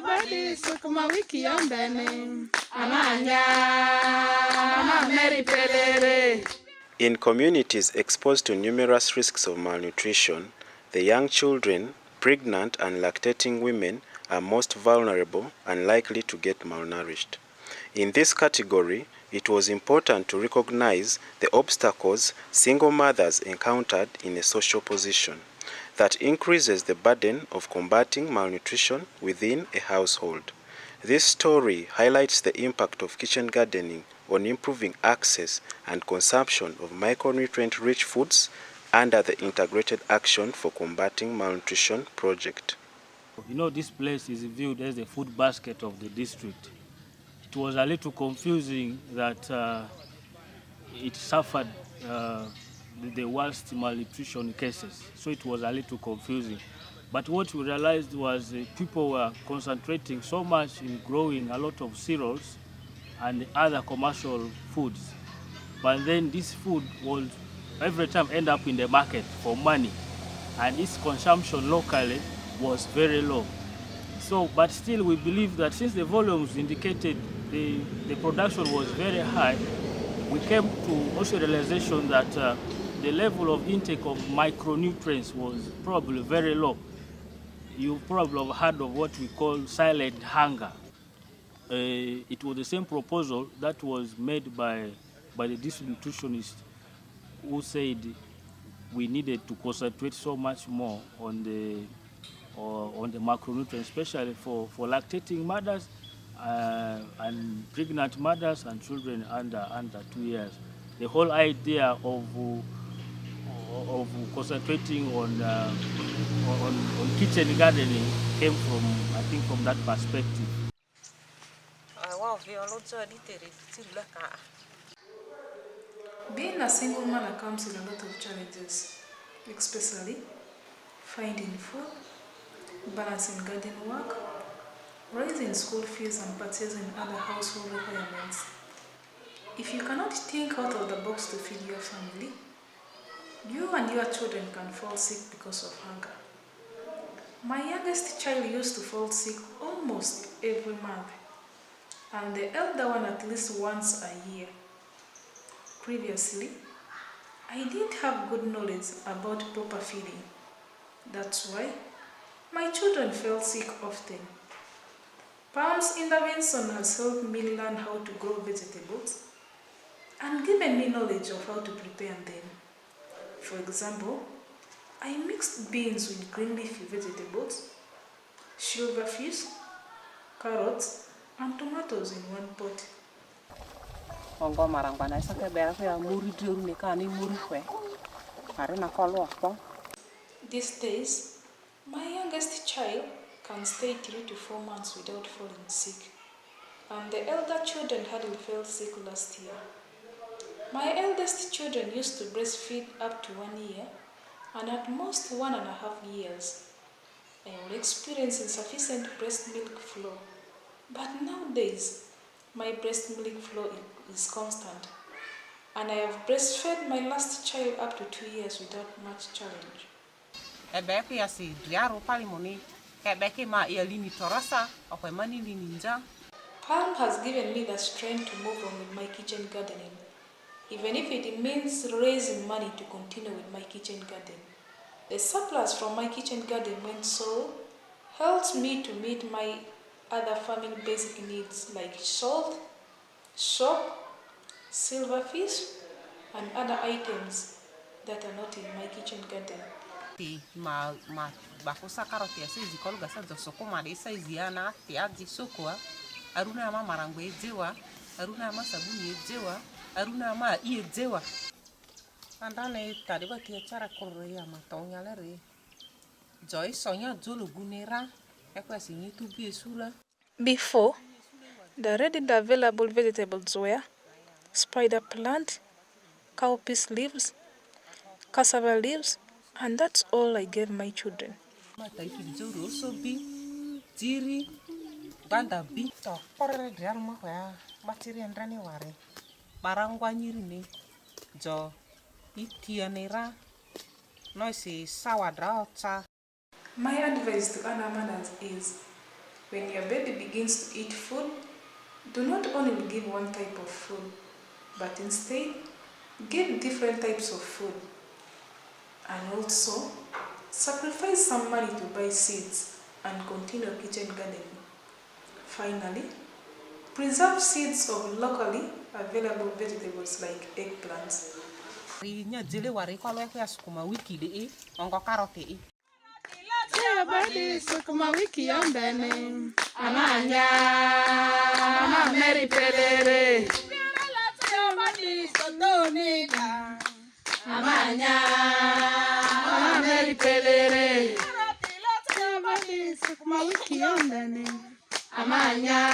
body sukuma wiki ombene. Amanya, Mary Pelere. In communities exposed to numerous risks of malnutrition, the young children, pregnant and lactating women are most vulnerable and likely to get malnourished. In this category, it was important to recognize the obstacles single mothers encountered in a social position that increases the burden of combating malnutrition within a household. This story highlights the impact of kitchen gardening on improving access and consumption of micronutrient-rich foods under the Integrated Action for Combating Malnutrition project. You know, this place is viewed as the food basket of the district. It was a little confusing that it suffered the worst malnutrition cases, so it was a little confusing. But what we realized was people were concentrating so much in growing a lot of cereals and other commercial foods. But then this food will every time end up in the market for money, and its consumption locally was very low. So, but still we believe that since the volumes indicated the production was very high, we came to also realization that the level of intake of micronutrients was probably very low. You probably have heard of what we call silent hunger. It was the same proposal that was made by the district nutritionist who said we needed to concentrate so much more on the macronutrients, especially for lactating mothers and pregnant mothers and children under 2 years. The whole idea of concentrating on kitchen gardening came from, I think, from that perspective. Being a single mother comes with a lot of challenges, especially finding food, balancing garden work, raising school fees and purchasing other household requirements. If you cannot think out of the box to feed your family, you and your children can fall sick because of hunger. My youngest child used to fall sick almost every month, and the elder one at least once a year. Previously, I didn't have good knowledge about proper feeding. That's why my children fell sick often. Palm's intervention has helped me learn how to grow vegetables and given me knowledge of how to prepare them. For example, I mixed beans with green leafy vegetables, silverfish, carrots, and tomatoes in one pot. These days, my youngest child can stay 3 to 4 months without falling sick, and the elder children hardly fell sick last year. My eldest children used to breastfeed up to 1 year, and at most 1.5 years. I will experience insufficient breast milk flow, but nowadays my breast milk flow is constant, and I have breastfed my last child up to 2 years without much challenge. Palm has given me the strength to move on with my kitchen gardening, even if it means raising money to continue with my kitchen garden. The surplus from my kitchen garden when sold helps me to meet my other family basic needs like salt, soap, silverfish, and other items that are not in my kitchen garden. Before, the readily available vegetables were spider plant, cowpeas leaves, cassava leaves, and that's all I gave my children. My advice to other mothers is When your baby begins to eat food, do not only give one type of food, but instead give different types of food. And also, sacrifice some money to buy seeds and continue kitchen gardening. Finally, preserve seeds of locally available vegetables like eggplants. Badi sukuma wiki yombene amanya meri pelere badi sotonega amanya meri pelere badi sukuma wiki yombene amanya